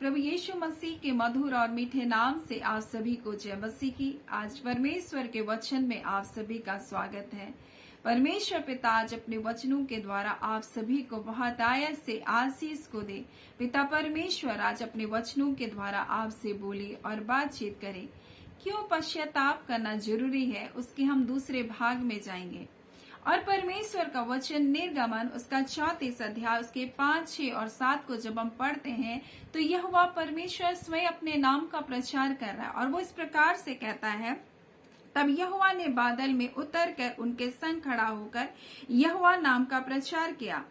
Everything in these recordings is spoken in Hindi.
प्रभु यीशु मसीह के मधुर और मीठे नाम से आप सभी को जय मसीह की। आज परमेश्वर के वचन में आप सभी का स्वागत है। परमेश्वर पिता आज अपने वचनों के द्वारा आप सभी को बहुत आयत से आशीष को दे। पिता परमेश्वर आज अपने वचनों के द्वारा आपसे बोले और बातचीत करे। क्यों पश्चाताप करना जरूरी है, उसके हम दूसरे भाग में जाएंगे। और परमेश्वर का वचन निर्गमन उसका 34 अध्याय उसके 5, 6 और 7 को जब हम पढ़ते हैं तो यहोवा परमेश्वर स्वयं अपने नाम का प्रचार कर रहा है और वो इस प्रकार से कहता है, तब यहोवा ने बादल में उतर कर उनके संग खड़ा होकर यहोवा नाम का प्रचार किया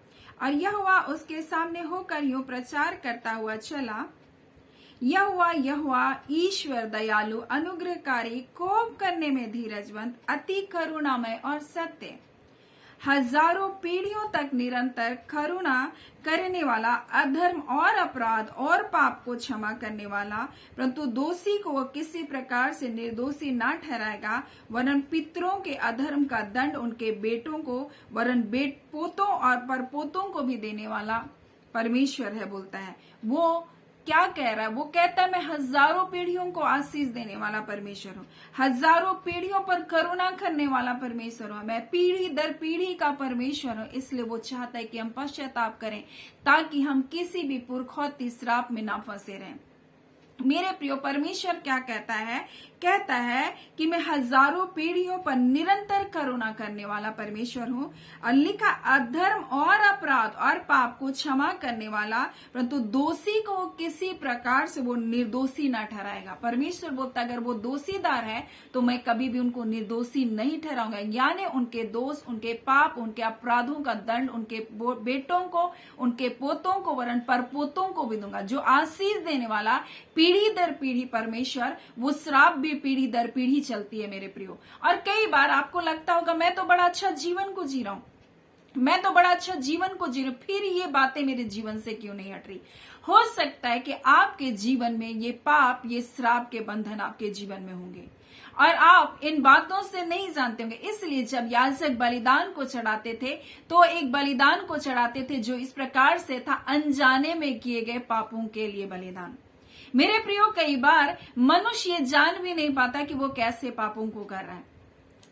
और यहोवा उसके सामने होकर यूं प्रचार करता हुआ चला, यहोवा यहोवा ईश्वर दयालु अनुग्रहकारी, कोप करने में धीरजवंत, अति करुणामय और सत्य, हजारों पीढ़ियों तक निरंतर करुणा करने वाला, अधर्म और अपराध और पाप को क्षमा करने वाला, परंतु दोषी को वह किसी प्रकार से निर्दोषी ना ठहराएगा, वरन पितरों के अधर्म का दंड उनके बेटों को वरन पोतों और परपोतों को भी देने वाला परमेश्वर है। बोलता है वो क्या कह रहा है, वो कहता है मैं हजारों पीढ़ियों को आशीष देने वाला परमेश्वर हूँ, हजारों पीढ़ियों पर करुणा करने वाला परमेश्वर हूँ, मैं पीढ़ी दर पीढ़ी का परमेश्वर हूँ। इसलिए वो चाहता है कि हम पश्चाताप करें ताकि हम किसी भी पुरखौती श्राप में ना फंसे रहें। मेरे प्रियो, परमेश्वर क्या कहता है कि मैं हजारों पीढ़ियों पर निरंतर करुणा करने वाला परमेश्वर हूँ और लिखा अधर्म और अपराध और पाप को क्षमा करने वाला, परंतु दोषी को किसी प्रकार से वो निर्दोषी ना ठहराएगा। परमेश्वर बोलता अगर वो दोषीदार है तो मैं कभी भी उनको निर्दोषी नहीं ठहराऊंगा, यानी उनके दोष, उनके पाप, उनके अपराधों का दंड उनके बेटों को, उनके पोतों को वरन परपोतों को भी दूंगा। जो आशीष देने वाला पीढ़ी दर पीढ़ी परमेश्वर, वो श्राप भी पीढ़ी दर पीढ़ी चलती है मेरे प्रियो। और कई बार आपको लगता होगा मैं तो बड़ा अच्छा जीवन को जी रहा हूं, मैं तो बड़ा अच्छा जीवन को जी रहा हूं, फिर ये बातें मेरे जीवन से क्यों नहीं हट रही। हो सकता है कि आपके जीवन में ये पाप, ये श्राप के बंधन आपके जीवन में होंगे और आप इन बातों से नहीं जानते होंगे। इसलिए जब याजक बलिदान को चढ़ाते थे तो एक बलिदान को चढ़ाते थे जो इस प्रकार से था, अनजाने में किए गए पापों के लिए बलिदान। मेरे प्रियो, कई बार मनुष्य ये जान भी नहीं पाता कि वो कैसे पापों को कर रहा है।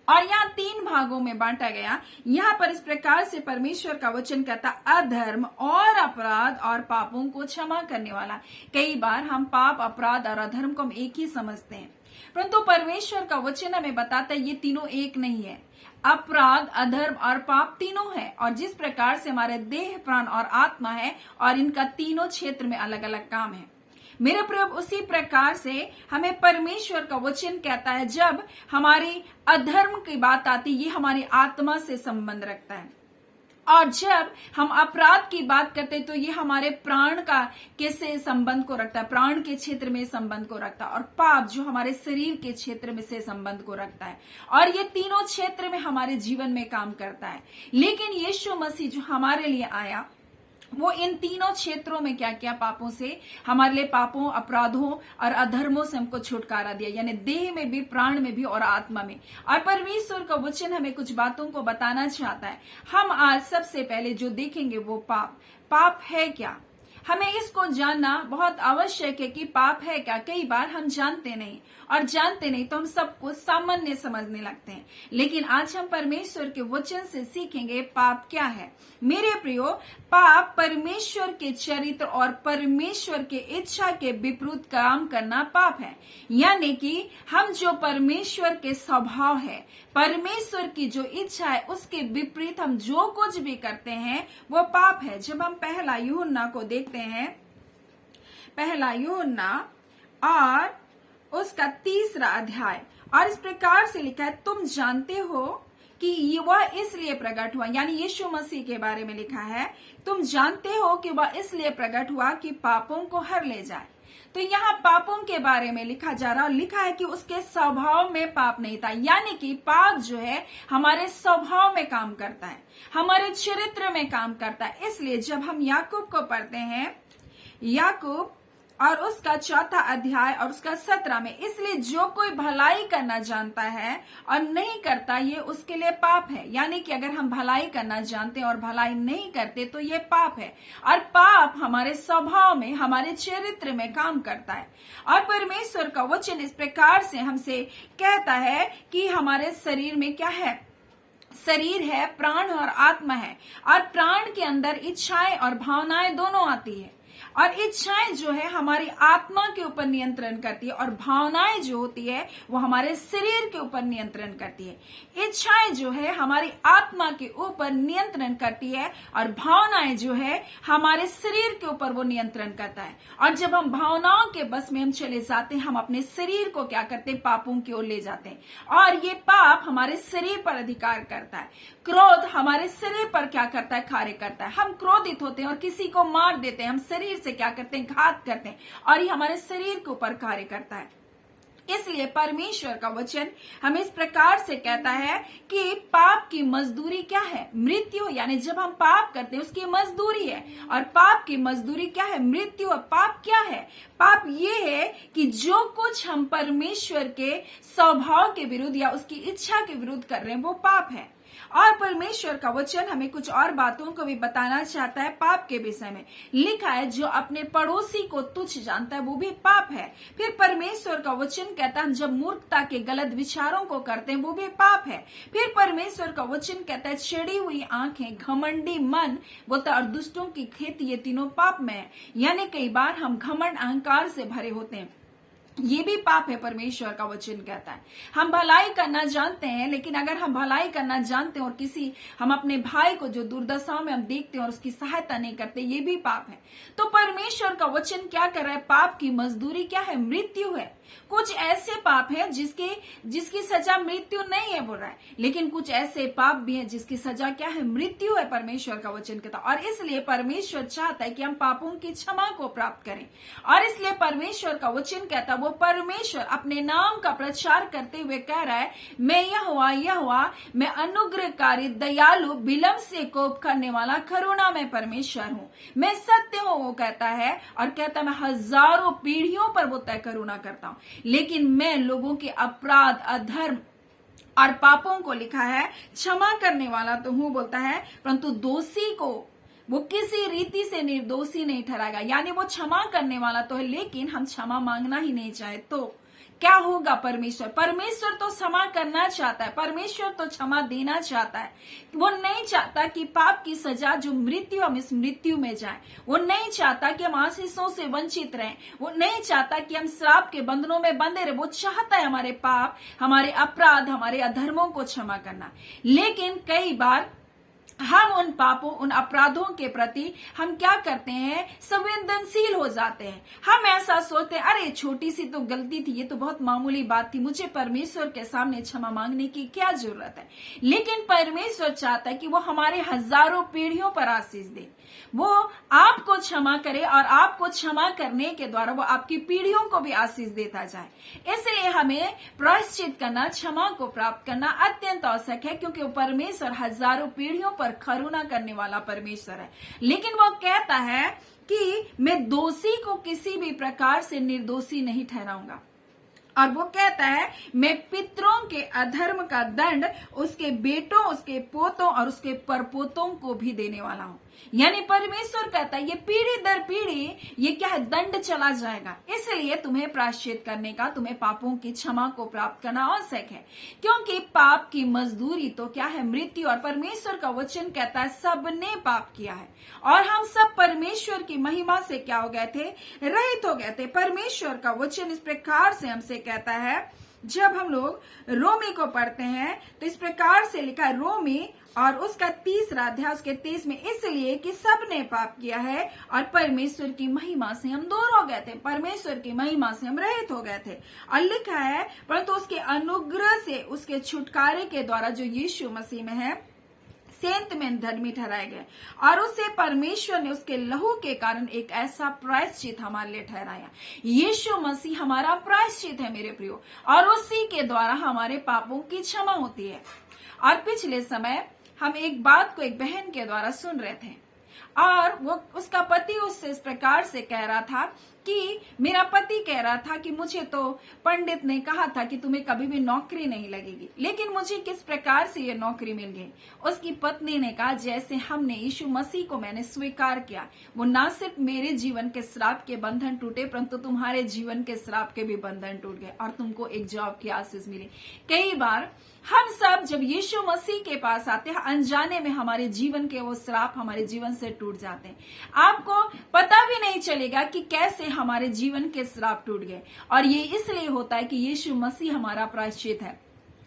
और यहाँ 3 भागों में बांटा गया। यहाँ पर इस प्रकार से परमेश्वर का वचन कहता, अधर्म और अपराध और पापों को क्षमा करने वाला। कई बार हम पाप, अपराध और अधर्म को हम एक ही समझते हैं, परंतु परमेश्वर का वचन हमें बताता है ये तीनों एक नहीं है। अपराध, अधर्म और पाप तीनों है और जिस प्रकार से हमारे देह, प्राण और आत्मा है और इनका तीनों क्षेत्र में अलग अलग काम है। मेरे प्रभु, उसी प्रकार से हमें परमेश्वर का वचन कहता है जब हमारी अधर्म की बात आती है, ये हमारी आत्मा से संबंध रखता है, और जब हम अपराध की बात करते हैं तो ये हमारे प्राण का कैसे संबंध को रखता है, प्राण के क्षेत्र में संबंध को रखता है, और पाप जो हमारे शरीर के क्षेत्र में से संबंध को रखता है। और ये तीनों क्षेत्र में हमारे जीवन में काम करता है। लेकिन यीशु मसीह जो हमारे लिए आया वो इन तीनों क्षेत्रों में क्या किया, पापों से, हमारे लिए पापों, अपराधों और अधर्मों से हमको छुटकारा दिया, यानी देह में भी, प्राण में भी और आत्मा में। और परमेश्वर का वचन हमें कुछ बातों को बताना चाहता है। हम आज सबसे पहले जो देखेंगे वो पाप है क्या, हमें इसको जानना बहुत आवश्यक है कि पाप है क्या। कई बार हम जानते नहीं, और जानते नहीं तो हम सब कुछ सामान्य समझने लगते हैं। लेकिन आज हम परमेश्वर के वचन से सीखेंगे पाप क्या है। मेरे प्रियो, पाप परमेश्वर के चरित्र और परमेश्वर के इच्छा के विपरीत काम करना पाप है। यानी कि हम जो परमेश्वर के स्वभाव है, परमेश्वर की जो इच्छा है, उसके विपरीत हम जो कुछ भी करते हैं वो पाप है। जब हम पहला यूहन्ना को देखते हैं, पहला यूहन्ना और उसका 3रा अध्याय, और इस प्रकार से लिखा है, तुम जानते हो कि वह इसलिए प्रकट हुआ, यानी यीशु मसीह के बारे में लिखा है, तुम जानते हो कि वह इसलिए प्रकट हुआ कि पापों को हर ले जाए। तो यहाँ पापों के बारे में लिखा जा रहा, और लिखा है कि उसके स्वभाव में पाप नहीं था, यानी कि पाप जो है हमारे स्वभाव में काम करता है, हमारे चरित्र में काम करता है। इसलिए जब हम याकूब को पढ़ते हैं, याकूब और उसका 4 अध्याय और उसका 17 में, इसलिए जो कोई भलाई करना जानता है और नहीं करता ये उसके लिए पाप है। यानी कि अगर हम भलाई करना जानते हैं और भलाई नहीं करते तो ये पाप है। और पाप हमारे स्वभाव में, हमारे चरित्र में काम करता है। और परमेश्वर का वचन इस प्रकार से हमसे कहता है कि हमारे शरीर में क्या है, शरीर है, प्राण और आत्मा है। और प्राण के अंदर इच्छाएं और भावनाएं दोनों आती है। और इच्छाएं जो है हमारी आत्मा के ऊपर नियंत्रण करती है और भावनाएं जो होती है वो हमारे शरीर के ऊपर नियंत्रण करती है। इच्छाएं जो है हमारी आत्मा के ऊपर नियंत्रण करती है और भावनाएं जो है हमारे शरीर के ऊपर वो नियंत्रण करता है। और जब हम भावनाओं के बस में हम चले जाते हैं, हम अपने शरीर को क्या करते हैं, पापों की ओर ले जाते हैं। और ये पाप हमारे शरीर पर अधिकार करता है। क्रोध हमारे शरीर पर क्या करता है, कार्य करता है। हम क्रोधित होते हैं और किसी को मार देते हैं, हम शरीर से क्या करते हैं, घात करते हैं, और ये हमारे शरीर के ऊपर कार्य करता है। इसलिए परमेश्वर का वचन हमें इस प्रकार से कहता है कि पाप की मजदूरी क्या है, मृत्यु। यानी जब हम पाप करते हैं उसकी मजदूरी है, और पाप की मजदूरी क्या है, मृत्यु। और पाप क्या है, पाप ये है कि जो कुछ हम परमेश्वर के स्वभाव के विरुद्ध या उसकी इच्छा के विरुद्ध कर रहे हैं वो पाप है। और परमेश्वर का वचन हमें कुछ और बातों को भी बताना चाहता है पाप के विषय में। लिखा है जो अपने पड़ोसी को तुच्छ जानता है वो भी पाप है। फिर परमेश्वर का वचन कहता है जब मूर्खता के गलत विचारों को करते हैं वो भी पाप है। फिर परमेश्वर का वचन कहता है चिड़ी हुई आंखें, घमंडी मन, बोलता और दुष्टों की खेती, ये तीनों पाप में है। यानी कई बार हम घमंड अहंकार से भरे होते हैं, ये भी पाप है। परमेश्वर का वचन कहता है हम भलाई करना जानते हैं, लेकिन अगर हम भलाई करना जानते हैं और हम अपने भाई को जो दुर्दशा में हम देखते हैं और उसकी सहायता नहीं करते, ये भी पाप है। तो परमेश्वर का वचन क्या कर रहा है, पाप की मजदूरी क्या है, मृत्यु है। कुछ ऐसे पाप है जिसकी सजा मृत्यु नहीं है बोल रहा है, लेकिन कुछ ऐसे पाप भी है जिसकी सजा क्या है, मृत्यु है। परमेश्वर का वचन कहता है। और इसलिए परमेश्वर चाहता है कि हम पापों की क्षमा को प्राप्त करें। और इसलिए परमेश्वर का वचन कहता है वो परमेश्वर अपने नाम का प्रचार करते हुए कह रहा है मैं यहोवा मैं अनुग्रहकारी, दयालु, विलंब से कोप करने वाला, करुणामय परमेश्वर हूँ। मैं सत्य हूँ, वो कहता है। और कहता है मैं हजारों पीढ़ियों पर वो तय करुणा करता हूँ, लेकिन मैं लोगों के अपराध, अधर्म और पापों को, लिखा है, क्षमा करने वाला तो हूं बोलता है, परंतु दोषी को वो किसी रीति से निर्दोषी नहीं ठहराएगा। यानी वो क्षमा करने वाला तो है, लेकिन हम क्षमा मांगना ही नहीं चाहे तो क्या होगा। परमेश्वर तो क्षमा करना चाहता है, परमेश्वर तो क्षमा देना चाहता है। वो नहीं चाहता कि पाप की सजा जो मृत्यु, हम इस मृत्यु में जाएं। वो नहीं चाहता कि हम आशीषों से वंचित रहें। वो नहीं चाहता कि हम श्राप के बंधनों में बंधे रहे। वो चाहता है हमारे पाप, हमारे अपराध, हमारे अधर्मों को क्षमा करना। लेकिन कई बार हम उन पापों, उन अपराधों के प्रति हम क्या करते हैं, संवेदनशील हो जाते हैं। हम ऐसा सोचते हैं अरे छोटी सी तो गलती थी, ये तो बहुत मामूली बात थी, मुझे परमेश्वर के सामने क्षमा मांगने की क्या जरूरत है। लेकिन परमेश्वर चाहता है कि वो हमारे हजारों पीढ़ियों पर आशीष दे, वो आपको क्षमा करे और आपको क्षमा करने के द्वारा वो आपकी पीढ़ियों को भी आशीष देता जाए। इसलिए हमें प्रायश्चित करना, क्षमा को प्राप्त करना अत्यंत आवश्यक है, क्योंकि वो परमेश्वर हजारों पीढ़ियों पर करुणा करने वाला परमेश्वर है। लेकिन वो कहता है कि मैं दोषी को किसी भी प्रकार से निर्दोषी नहीं ठहराऊंगा। और वो कहता है मैं पितरों के अधर्म का दंड उसके बेटों, उसके पोतों और उसके परपोतों को भी देने वाला हूं। यानी परमेश्वर कहता है ये पीढ़ी दर पीढ़ी ये क्या है, दंड चला जाएगा। इसलिए तुम्हें प्रायश्चित करने का, तुम्हें पापों की क्षमा को प्राप्त करना आवश्यक है, क्योंकि पाप की मजदूरी तो क्या है, मृत्यु। और परमेश्वर का वचन कहता है सबने पाप किया है और हम सब परमेश्वर की महिमा से क्या हो गए थे, रहित हो गए थे। परमेश्वर का वचन इस प्रकार से हमसे कहता है, जब हम लोग रोमी को पढ़ते हैं तो इस प्रकार से लिखा है, रोमी और उसका 3 अध्याय उसके 23 में, इसलिए कि सबने पाप किया है और परमेश्वर की महिमा से हम दूर हो गए थे, परमेश्वर की महिमा से हम रहित हो गए थे। और लिखा है परंतु उसके अनुग्रह से, उसके छुटकारे के द्वारा जो यीशु मसीह में है, सेंत में धर्मी ठहराए गए। और उसे परमेश्वर ने उसके लहू के कारण एक ऐसा प्रायश्चित हमारे लिए ठहराया। यीशु मसीह हमारा प्रायश्चित है मेरे प्रियो, और उसी के द्वारा हमारे पापों की क्षमा होती है। और पिछले समय हम एक बात को एक बहन के द्वारा सुन रहे थे, और वो उसका पति उससे इस प्रकार से कह रहा था कि मेरा पति कह रहा था कि मुझे तो पंडित ने कहा था कि तुम्हें कभी भी नौकरी नहीं लगेगी, लेकिन मुझे किस प्रकार से ये नौकरी मिल गई। उसकी पत्नी ने कहा, जैसे हमने यीशु मसीह को मैंने स्वीकार किया, वो ना सिर्फ मेरे जीवन के श्राप के बंधन टूटे, परंतु तुम्हारे जीवन के श्राप के भी बंधन टूट गए और तुमको एक जॉब की आशीष मिली। कई बार हम सब जब यीशु मसीह के पास आते हैं, अनजाने में हमारे जीवन के वो श्राप हमारे जीवन से टूट जाते हैं। आपको पता भी नहीं चलेगा कि कैसे हमारे जीवन के श्राप टूट गए, और ये इसलिए होता है कि यीशु मसीह हमारा प्रायश्चित है।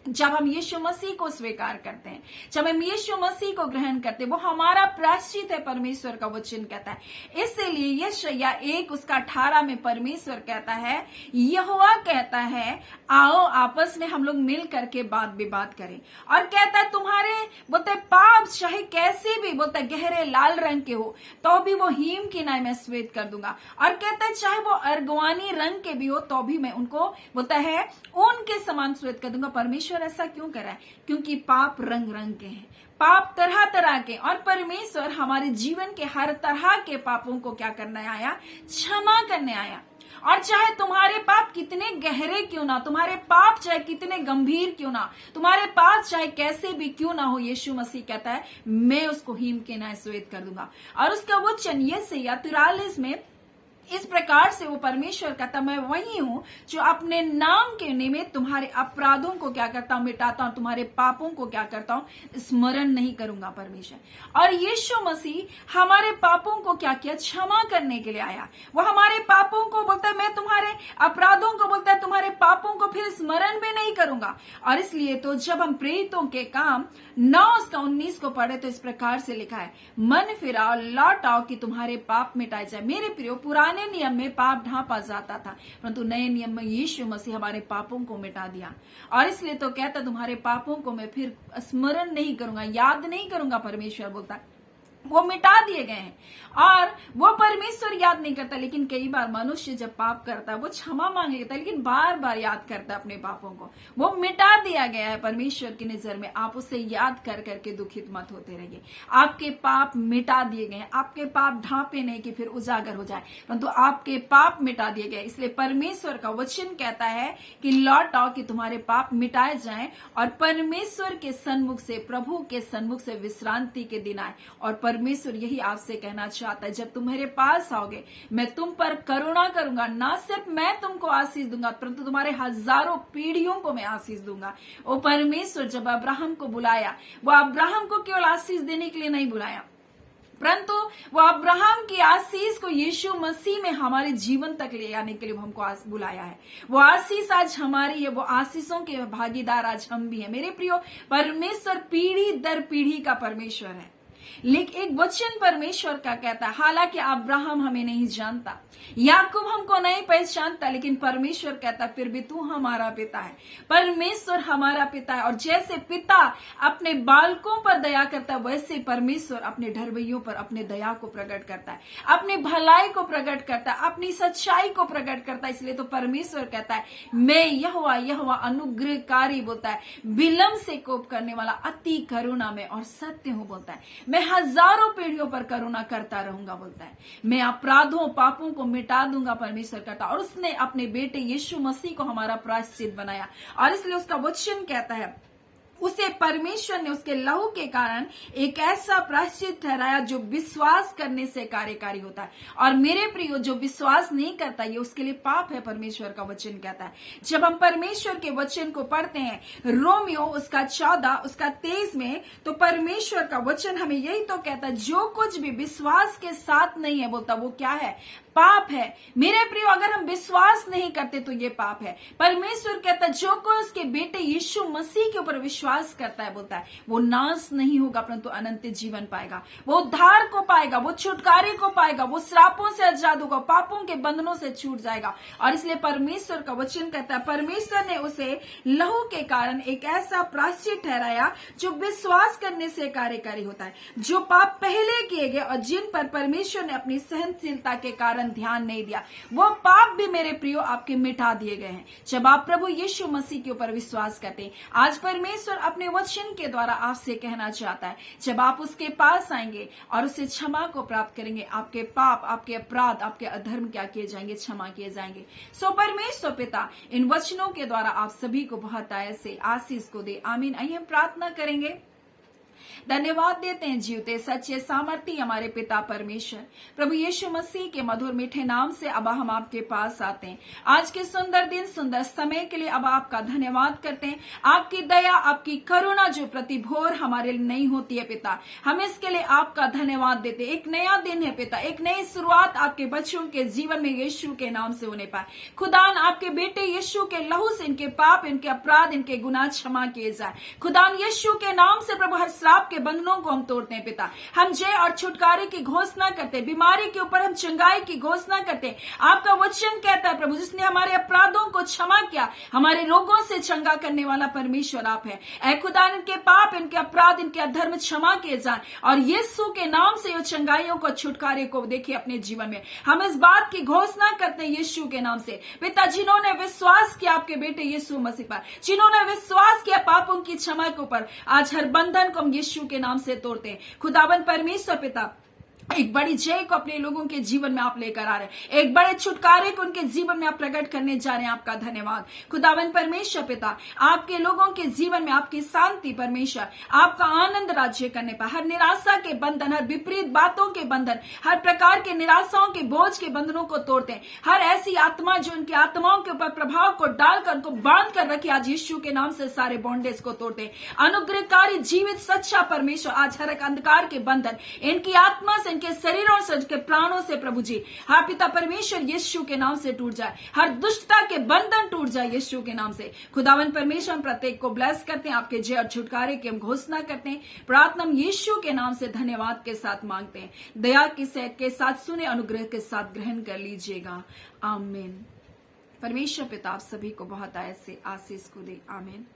जब हम यीशु मसीह को स्वीकार करते हैं, जब हम यीशु मसीह को ग्रहण करते हैं, वो हमारा प्रायश्चित है, परमेश्वर का वचन कहता है। इसलिए यशायाह 1 उसका 18 में परमेश्वर कहता है, यहोवा कहता है, आओ आपस में हम लोग मिल करके बात विवाद करें। और कहता है तुम्हारे बोलते पाप चाहे कैसे भी बोलता गहरे लाल रंग के हो तो भी वो हीम की नाई मैं श्वेत कर दूंगा। और कहता है चाहे वो अर्गवानी रंग के भी हो तो भी मैं उनको बोलता है उनके समान श्वेत कर दूंगा। परमेश्वर ऐसा क्यों करा है? क्योंकि पाप रंग रंग के हैं, पाप तरह तरह के, और परमेश्वर हमारे जीवन के हर तरह के पापों को क्या करने आया? क्षमा करने आया। और चाहे तुम्हारे पाप कितने गहरे क्यों ना, तुम्हारे पाप चाहे कितने गंभीर क्यों ना, तुम्हारे पाप चाहे कैसे भी क्यों ना हो, यीशु मसीह कहता है मैं उसको हीम के नाय श्वेत कर दूंगा। और उसका वचन यशायाह 43 में इस प्रकार से वो परमेश्वर कहता, मैं वही हूं जो अपने नाम के निमित्त तुम्हारे अपराधों को क्या करता हूं? मिटाता हूं, तुम्हारे पापों को क्या करता हूं? स्मरण नहीं करूंगा परमेश्वर। और यीशु मसीह हमारे पापों को क्या किया? क्षमा करने के लिए आया। वो हमारे पापों को बोलता है, मैं तुम्हारे अपराधों को बोलता है तुम्हारे पापों को फिर स्मरण भी नहीं करूंगा। और इसलिए तो जब हम प्रेरितों के काम 9:19 को पढ़े तो इस प्रकार से लिखा है, मन फिराओ लौट आओ कि तुम्हारे पाप मिटाए जाए। मेरे प्रियो, पुराने नियम में पाप ढांपा जाता था, परंतु नए नियम में यीशु मसीह हमारे पापों को मिटा दिया। और इसलिए तो कहता तुम्हारे पापों को मैं फिर स्मरण नहीं करूंगा, याद नहीं करूंगा। परमेश्वर बोलता है वो मिटा दिए गए हैं। और वो परमेश्वर याद नहीं करता, लेकिन कई बार मनुष्य जब पाप करता है वो क्षमा मांग लेता है, लेकिन बार बार याद करता है अपने पापों को। वो मिटा दिया गया है परमेश्वर की नजर में। आप उसे याद कर करके दुखित मत होते रहिए। आपके पाप मिटा दिए गए हैं। आपके पाप ढांपे नहीं कि फिर उजागर हो जाए, परंतु आपके पाप मिटा दिए गए। इसलिए परमेश्वर का वचन कहता है कि लौट आओ कि तुम्हारे पाप मिटाए जाएं और परमेश्वर के सन्मुख से, प्रभु के सन्मुख से विश्रांति के दिन आए। और परमेश्वर यही आपसे कहना चाहता है, जब तुम मेरे पास आओगे मैं तुम पर करुणा करूंगा। ना सिर्फ मैं तुमको आशीष दूंगा, परंतु तुम्हारे हजारों पीढ़ियों को मैं आशीष दूंगा। वो परमेश्वर जब अब्राहम को बुलाया, वो अब्राहम को केवल आशीष देने के लिए नहीं बुलाया, परंतु वो अब्राहम की आशीष को यीशु मसीह में हमारे जीवन तक ले आने के लिए हमको बुलाया है। वो आशीष आज हमारी है, वो आशीषों के भागीदार आज हम भी हैं। मेरे प्रियो, परमेश्वर पीढ़ी दर पीढ़ी का परमेश्वर है। लेकिन एक वचन परमेश्वर का कहता है, हालांकि अब्राहम हमें नहीं जानता, याकूब हमको नहीं पहचानता, लेकिन परमेश्वर कहता फिर भी तू हमारा पिता है। परमेश्वर हमारा पिता है। और जैसे पिता अपने बालकों पर दया करता है, वैसे परमेश्वर अपने ढरवैयों पर अपने दया को प्रकट करता है, अपनी भलाई को प्रकट करता है, अपनी सच्चाई को प्रकट करता है। इसलिए तो परमेश्वर कहता है मैं यहोवा, यहोवा अनुग्रहकारी बोलता है, विलंब से कोप करने वाला, अति करुणा में और सत्य हूं बोलता है। मैं हजारों पीढ़ियों पर करुणा करता रहूंगा बोलता है। मैं अपराधों पापों को मिटा दूंगा, परमेश्वर कहता। और उसने अपने बेटे यीशु मसीह को हमारा प्रायश्चित बनाया। और इसलिए उसका वचन कहता है उसे परमेश्वर ने उसके लहू के कारण एक ऐसा प्रायश्चित ठहराया जो विश्वास करने से कार्यकारी होता है। और मेरे प्रियो, जो विश्वास नहीं करता ये उसके लिए पाप है, परमेश्वर का वचन कहता है। जब हम परमेश्वर के वचन को पढ़ते हैं, रोमियो उसका 14 उसका 23 में, तो परमेश्वर का वचन हमें यही तो कहता है, जो कुछ भी विश्वास के साथ नहीं है बोलता वो क्या है? पाप है। मेरे प्रियो, अगर हम विश्वास नहीं करते तो ये पाप है। परमेश्वर कहता है जो कोई उसके बेटे यीशु मसीह के ऊपर विश्वास करता है बोलता है वो नाश नहीं होगा, परंतु अनंत जीवन पाएगा। वो उद्धार को पाएगा, वो छुटकारे को पाएगा, वो श्रापों से आजाद होगा, पापों के बंधनों से छूट जाएगा। और इसलिए परमेश्वर का वचन कहता है परमेश्वर ने उसे लहू के कारण एक ऐसा प्रायश्चित ठहराया जो विश्वास करने से कार्यकारी होता है। जो पाप पहले किए गए और जिन पर परमेश्वर ने अपनी सहनशीलता के कारण कारण ध्यान नहीं दिया, वो पाप भी मेरे प्रियो आपके मिटा दिए गए हैं जब आप प्रभु यीशु मसीह के ऊपर विश्वास करते हैं। आज परमेश्वर अपने वचन के द्वारा आपसे कहना चाहता है, जब आप उसके पास आएंगे और उसे क्षमा को प्राप्त करेंगे, आपके पाप, आपके अपराध, आपके अधर्म क्या किए जाएंगे, क्षमा किए जाएंगे। सो परमेश्वर पिता इन वचनों के द्वारा आप सभी को बहुत ऐसे आशीष को दे। आमीन। आइए हम प्रार्थना करेंगे। धन्यवाद देते हैं जीवते सच्चे सामर्थी हमारे पिता परमेश्वर, प्रभु यीशु मसीह के मधुर मीठे नाम से अब हम आपके पास आते हैं। आज के सुंदर दिन, सुंदर समय के लिए अब आपका धन्यवाद करते हैं। आपकी दया, आपकी करुणा जो प्रतिभोर हमारे लिए नहीं होती है पिता, हम इसके लिए आपका धन्यवाद देते हैं। एक नया दिन है पिता, एक नई शुरुआत आपके बच्चों के जीवन में यीशु के नाम से होने पाए। खुदान आपके बेटे यीशु के लहू से इनके पाप, इनके अपराध, इनके गुनाह क्षमा किए जाए। खुदान यीशु के नाम से प्रभु हर श्राप के बंधनों को हम तोड़ते हैं पिता। हम जय और छुटकारे की घोषणा करते हैं, बीमारी के ऊपर हम चंगाई की घोषणा करते हैं। आपका वचन कहता है प्रभु, जिसने हमारे अपराधों को क्षमा किया, हमारे रोगों से चंगा करने वाला परमेश्वर आप है। ऐ खुदा, इनके पाप, इनके अपराध, इनके अधर्म क्षमा किए जाए और यीशु के नाम से ये चंगाइयों को, छुटकारे को देखिए अपने जीवन में। हम इस बात की घोषणा करते हैं यीशु के नाम से पिता, जिन्होंने विश्वास किया आपके बेटे यीशु मसीह पर, जिन्होंने विश्वास किया पापों की क्षमा के ऊपर, आज हर बंधन को हम यीशु के नाम से तोड़ते हैं। खुदावन परमेश्वर पिता, एक बड़ी जय को अपने लोगों के जीवन में आप लेकर आ रहे हैं, एक बड़े छुटकारे को उनके जीवन में आप प्रकट करने जा रहे हैं। आपका धन्यवाद खुदावन परमेश्वर पिता, आपके लोगों के जीवन में आपकी शांति परमेश्वर, आपका आनंद राज्य करने पर हर निराशा के बंधन, हर विपरीत बातों के बंधन, हर प्रकार के निराशाओं के बोझ के बंधनों को तोड़ते हैं। हर ऐसी आत्मा जो उनकी आत्माओं के ऊपर प्रभाव को डालकर उनको बांध कर रखे, आज यीशु के नाम से सारे बॉन्डेज को तोड़ते हैं। अनुग्रहकारी जीवित सच्चा परमेश्वर, आज हर एक अंधकार के बंधन इनकी आत्मा से, के शरीरों से, के प्राणों से प्रभु जी, हाँ पिता परमेश्वर यीशु के नाम से टूट जाए। हर दुष्टता के बंधन टूट जाए यीशु के नाम से। खुदावन परमेश्वर, हम प्रत्येक को ब्लेस करते हैं, आपके जय और छुटकारे की हम घोषणा करते हैं। प्रार्थना हम यीशु के नाम से धन्यवाद के साथ मांगते हैं। दया के साथ सुने, अनुग्रह के साथ ग्रहण कर लीजिएगा। आमीन। परमेश्वर पिता आप सभी को बहुत ऐसे आशीष को दे। आमीन।